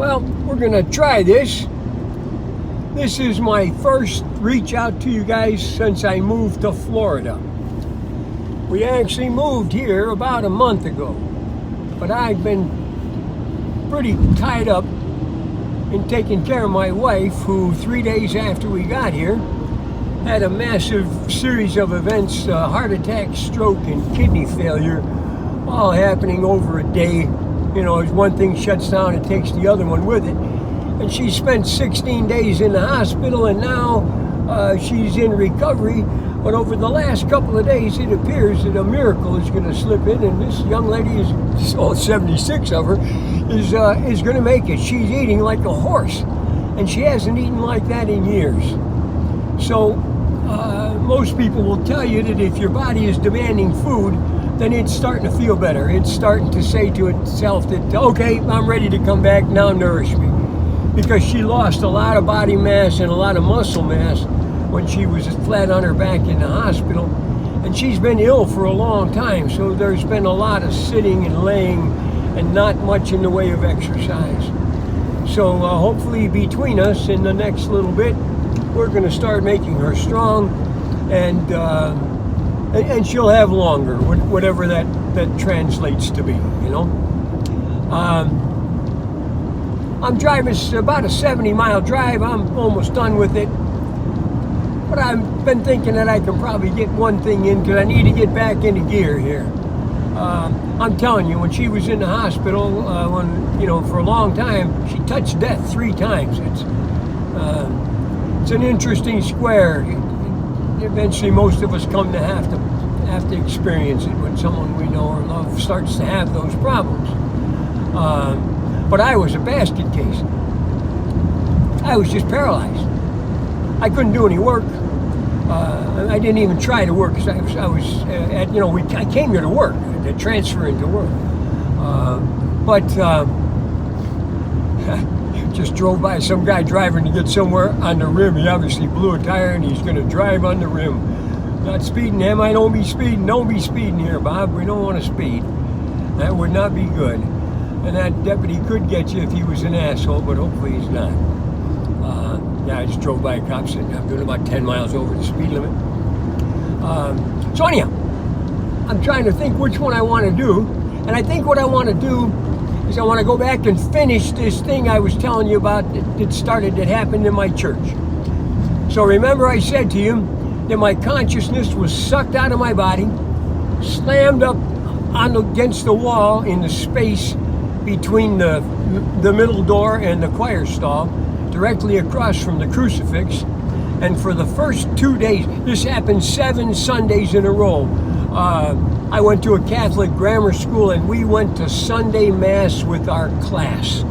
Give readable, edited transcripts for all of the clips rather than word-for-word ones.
Well, we're gonna try this. This is my first reach out to you guys since I moved to Florida. We actually moved here about a month ago, but I've been pretty tied up in taking care of my wife, who 3 days after we got here had a massive series of events, heart attack, stroke, and kidney failure, all happening over a day. You know, as one thing shuts down, it takes the other one with it. And she spent 16 days in the hospital, and now she's in recovery. But over the last couple of days, it appears that a miracle is going to slip in, and this young lady is, all 76 of her, is going to make it. She's eating like a horse, and she hasn't eaten like that in years. So most people will tell you that if your body is demanding food, then it's starting to feel better. It's starting to say to itself that, okay, I'm ready to come back, now nourish me. Because she lost a lot of body mass and a lot of muscle mass when she was flat on her back in the hospital. And she's been ill for a long time, so there's been a lot of sitting and laying and not much in the way of exercise. So hopefully between us in the next little bit, we're going to start making her strong, and she'll have longer, whatever that translates to be, you know. I'm driving about a 70-mile drive. I'm almost done with it. But I've been thinking that I can probably get one thing in, because I need to get back into gear here. I'm telling you, when she was in the hospital, for a long time, she touched death 3 times. It's an interesting square. Eventually, most of us come to have to experience it when someone we know or love starts to have those problems. But I was a basket case. I was just paralyzed. I couldn't do any work. I didn't even try to work, because I came here to work, to transfer into work. But just drove by some guy driving to get somewhere on the rim. He obviously blew a tire, and he's going to drive on the rim. Not speeding, am I? Don't be speeding. Don't be speeding here, Bob. We don't want to speed. That would not be good. And that deputy could get you if he was an asshole, but hopefully he's not. I just drove by a cop sitting. I'm doing about 10 miles over the speed limit. So anyhow, I'm trying to think which one I want to do. And I think what I want to do is I want to go back and finish this thing I was telling you about that happened in my church. So remember I said to you that my consciousness was sucked out of my body, slammed up against the wall in the space between the middle door and the choir stall, directly across from the crucifix. And for the first 2 days, this happened 7 Sundays in a row. I went to a Catholic grammar school, and we went to Sunday Mass with our class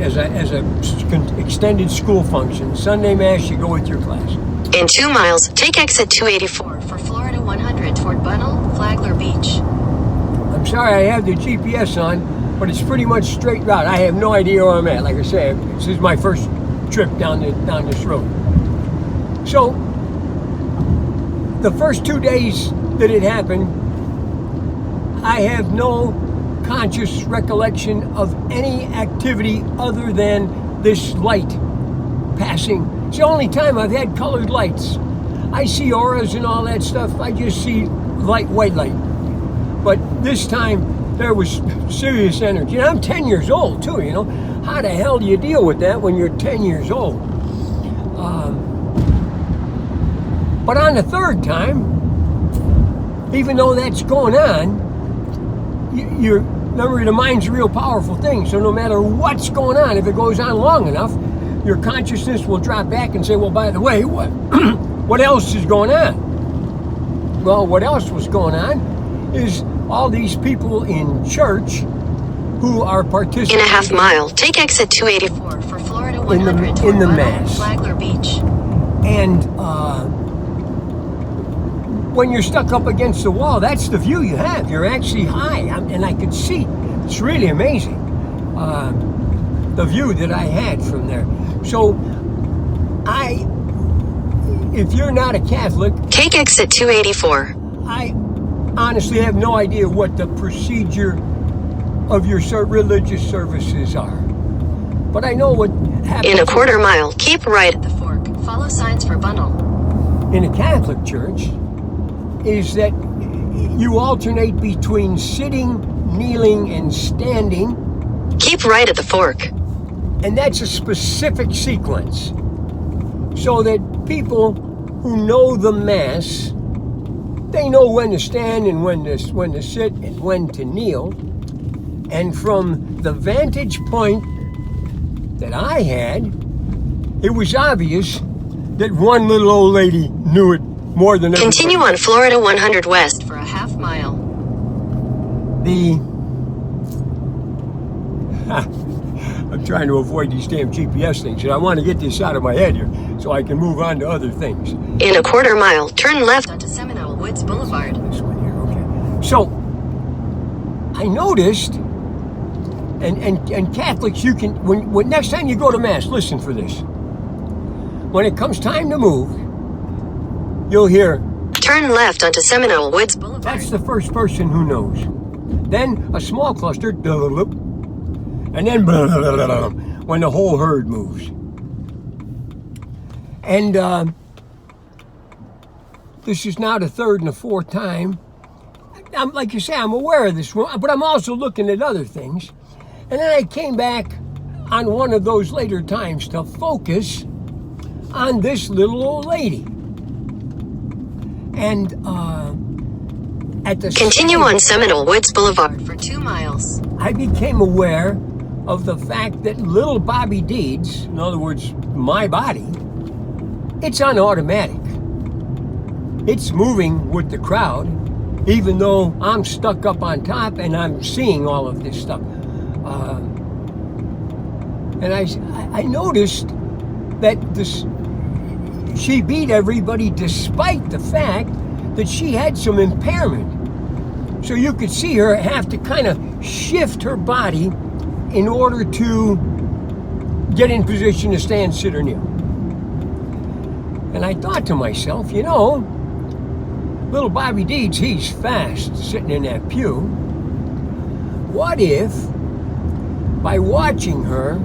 as a extended school function. Sunday Mass, you go with your class. In 2 miles, take exit 284 for Florida 100 toward Bunnell, Flagler Beach. I'm sorry I have the GPS on, but it's pretty much straight route. I have no idea where I'm at. Like I say, this is my first trip down this road. So, the first 2 days that it happened, I have no conscious recollection of any activity other than this light passing. It's the only time I've had colored lights. I see auras and all that stuff. I just see white light. But this time, there was serious energy. And I'm 10 years old, too, you know. How the hell do you deal with that when you're 10 years old? But on the third time, even though that's going on, remember, the mind's a real powerful thing. So no matter what's going on, if it goes on long enough, your consciousness will drop back and say, well, by the way, what else is going on? Well, what else was going on is all these people in church who are participating. In a half mile, take exit 284 for Florida 100 in the Mass. Flagler Beach. And when you're stuck up against the wall, that's the view you have. You're actually high, and I could see. It's really amazing, the view that I had from there. So, if you're not a Catholic, take exit 284. I honestly have no idea what the procedure of your religious services are. but I know what happens. In a quarter mile, keep right at the fork. Follow signs for Bunnell. In a Catholic church is that you alternate between sitting, kneeling, and standing. Keep right at the fork. And that's a specific sequence. So that people who know the Mass, they know when to stand and when to sit and when to kneel. And from the vantage point that I had, it was obvious that one little old lady knew it more than everybody. Continue on Florida 100 West for a half mile. I'm trying to avoid these damn GPS things, and I want to get this out of my head here so I can move on to other things. In a quarter mile, turn left onto Seminole Woods Boulevard. This one here, okay. So, I noticed, and Catholics, you can, when next time you go to Mass, listen for this. When it comes time to move, you'll hear, turn left onto Seminole Woods Boulevard. That's the first person who knows. Then a small cluster, and then when the whole herd moves. And this is now the third and the fourth time. I'm, like you say, I'm aware of this one, but I'm also looking at other things. And then I came back on one of those later times to focus on this little old lady. And at the continue on Seminole Woods Boulevard for 2 miles. I became aware of the fact that little Bobby Deeds, in other words, my body, it's on automatic. It's moving with the crowd, even though I'm stuck up on top and I'm seeing all of this stuff. And I noticed that she beat everybody despite the fact that she had some impairment. So you could see her have to kind of shift her body in order to get in position to stand, sit, or kneel. And I thought to myself, you know, little Bobby Deeds, he's fast sitting in that pew. What if, by watching her,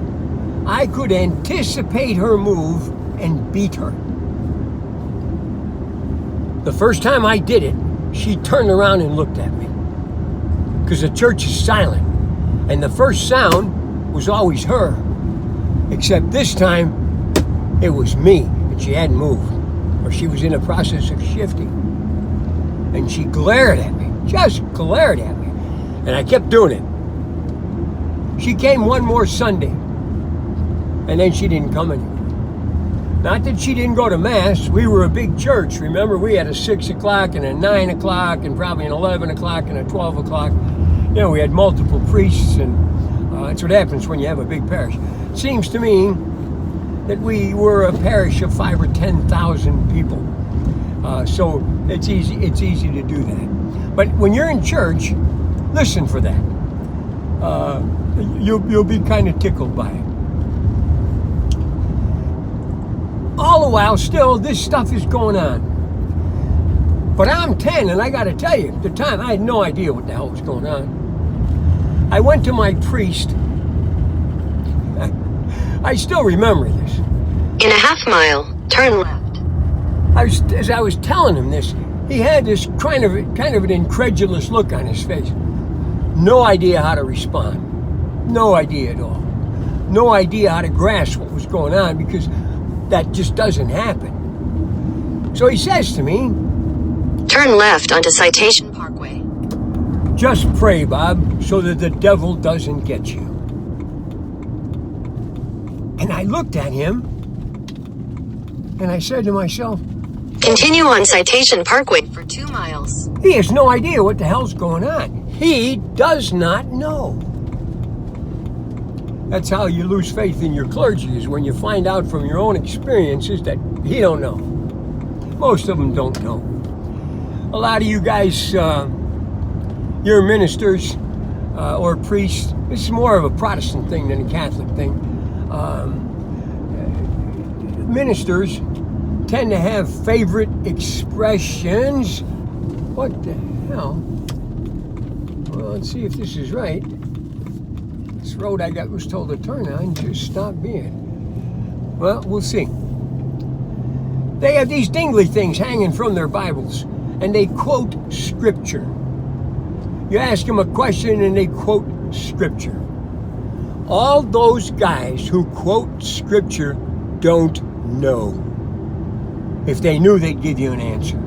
I could anticipate her move and beat her? The first time I did it, she turned around and looked at me. Because the church is silent. And the first sound was always her. Except this time, it was me. And she hadn't moved. Or she was in the process of shifting. And she glared at me. Just glared at me. And I kept doing it. She came one more Sunday. And then she didn't come anymore. Not that she didn't go to Mass. We were a big church. Remember, we had a 6 o'clock and a 9 o'clock and probably an 11 o'clock and a 12 o'clock. You know, we had multiple priests, and that's what happens when you have a big parish. It seems to me that we were a parish of 5,000 or 10,000 people. So it's easy to do that. But when you're in church, listen for that. You'll be kind of tickled by it. All the while, still, this stuff is going on. But I'm 10, and I got to tell you, at the time, I had no idea what the hell was going on. I went to my priest. I still remember this. In a half mile, turn left. As I was telling him this, he had this kind of an incredulous look on his face. No idea how to respond. No idea at all. No idea how to grasp what was going on, because that just doesn't happen. So he says to me, turn left onto Citation Parkway. Just pray, Bob, so that the devil doesn't get you. And I looked at him, and I said to myself, continue on Citation Parkway for 2 miles. He has no idea what the hell's going on. He does not know. That's how you lose faith in your clergy, is when you find out from your own experiences that he don't know. Most of them don't know. A lot of you guys, you're ministers or priests. This is more of a Protestant thing than a Catholic thing. Ministers tend to have favorite expressions. What the hell? Well, let's see if this is right. This this road I was told to turn on just stopped being. Well, we'll see. They have these dingly things hanging from their Bibles, and they quote Scripture. You ask them a question, and they quote Scripture. All those guys who quote Scripture don't know. If they knew, they'd give you an answer.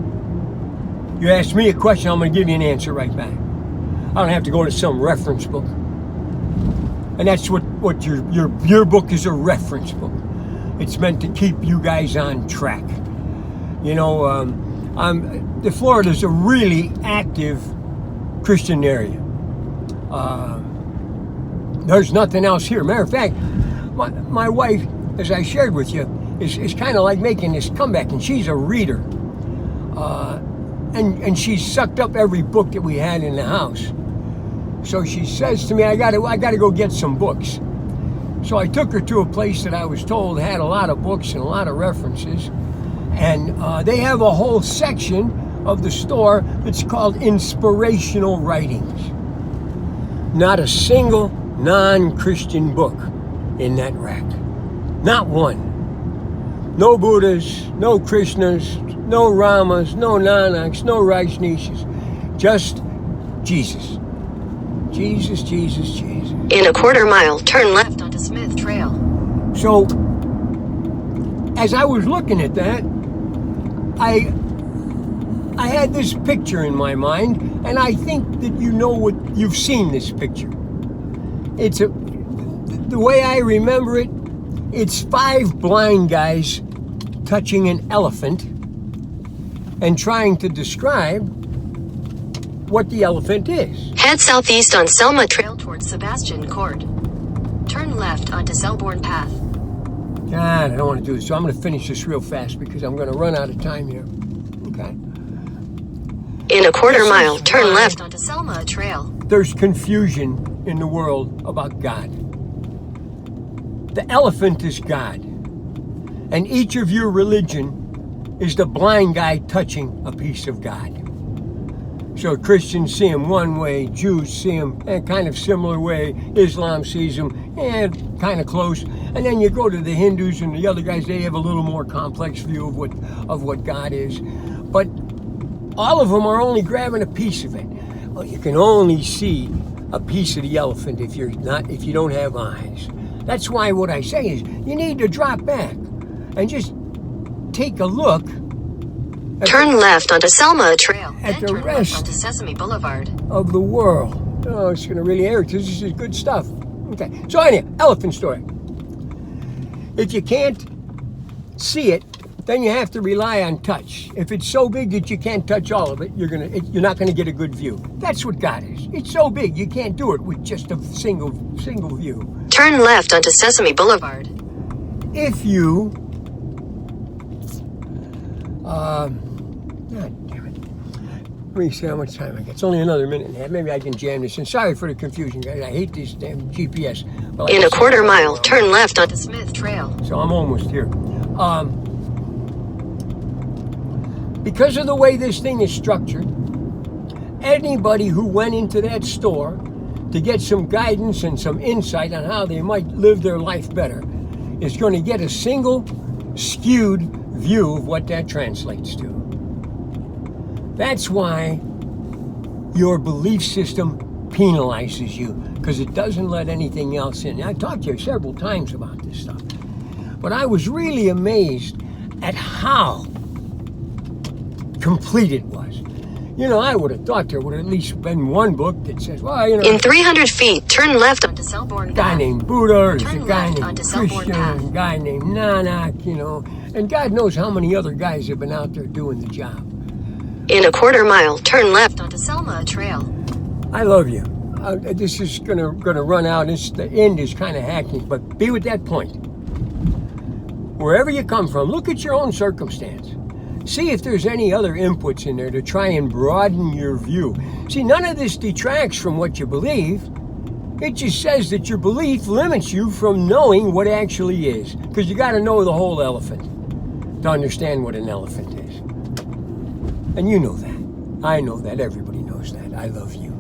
You ask me a question, I'm going to give you an answer right back. I don't have to go to some reference book. And that's what your book is, a reference book. It's meant to keep you guys on track. You know, the Florida's a really active Christian area. There's nothing else here. Matter of fact, my wife, as I shared with you, is kind of like making this comeback, and she's a reader. And she sucked up every book that we had in the house. So she says to me, I gotta go get some books. So I took her to a place that I was told had a lot of books and a lot of references. And they have a whole section of the store that's called inspirational writings. Not a single non-Christian book in that rack. Not one. No Buddhas, no Krishnas, no Ramas, no Nanaks, no Rajneeshas. Just Jesus. Jesus, Jesus, Jesus. In a quarter mile, turn left onto Smith Trail. So, as I was looking at that, I had this picture in my mind, and I think that you've seen this picture. The way I remember it, it's 5 blind guys touching an elephant and trying to describe what the elephant is. Head southeast on Selma Trail towards Sebastian Court. Turn left onto Selborne Path. God, I don't want to do this, so I'm going to finish this real fast because I'm going to run out of time here. Okay. In a quarter mile, turn left onto Selma Trail. There's confusion in the world about God. The elephant is God. And each of your religion is the blind guy touching a piece of God. So Christians see him one way, Jews see him a kind of similar way, Islam sees him kind of close, and then you go to the Hindus and the other guys, they have a little more complex view of what God is. But all of them are only grabbing a piece of it. Well, you can only see a piece of the elephant if you don't have eyes. That's why what I say is you need to drop back and just take a look. Turn left onto Selma Trail. At then the turn rest left onto Sesame Boulevard. Of the world. Oh, it's going to really air because this is good stuff. Okay. So anyhow, elephant story. If you can't see it, then you have to rely on touch. If it's so big that you can't touch all of it, you're not going to get a good view. That's what God is. It's so big you can't do it with just a single view. Turn left onto Sesame Boulevard. If you God damn it. Let me see how much time I got. It's only another minute and a half. Maybe I can jam this in. Sorry for the confusion, guys. I hate this damn GPS. Like in a quarter mile, turn left onto Smith Trail. So I'm almost here. Because of the way this thing is structured, anybody who went into that store to get some guidance and some insight on how they might live their life better is going to get a single skewed view of what that translates to. That's why your belief system penalizes you, because it doesn't let anything else in. I've talked to you several times about this stuff, but I was really amazed at how complete it was. You know, I would have thought there would have at least been one book that says, well, you know, in 300 feet, turn left onto Selborne Path. A guy named Buddha, there's a guy named Christian, a guy named Nanak, you know, and God knows how many other guys have been out there doing the job. In a quarter mile, turn left onto Selma Trail. I love you. This is gonna run out. The end is kind of hackneyed, but be with that point. Wherever you come from, look at your own circumstance. See if there's any other inputs in there to try and broaden your view. See, none of this detracts from what you believe. It just says that your belief limits you from knowing what actually is. Because you got to know the whole elephant to understand what an elephant is. And you know that. I know that. Everybody knows that. I love you.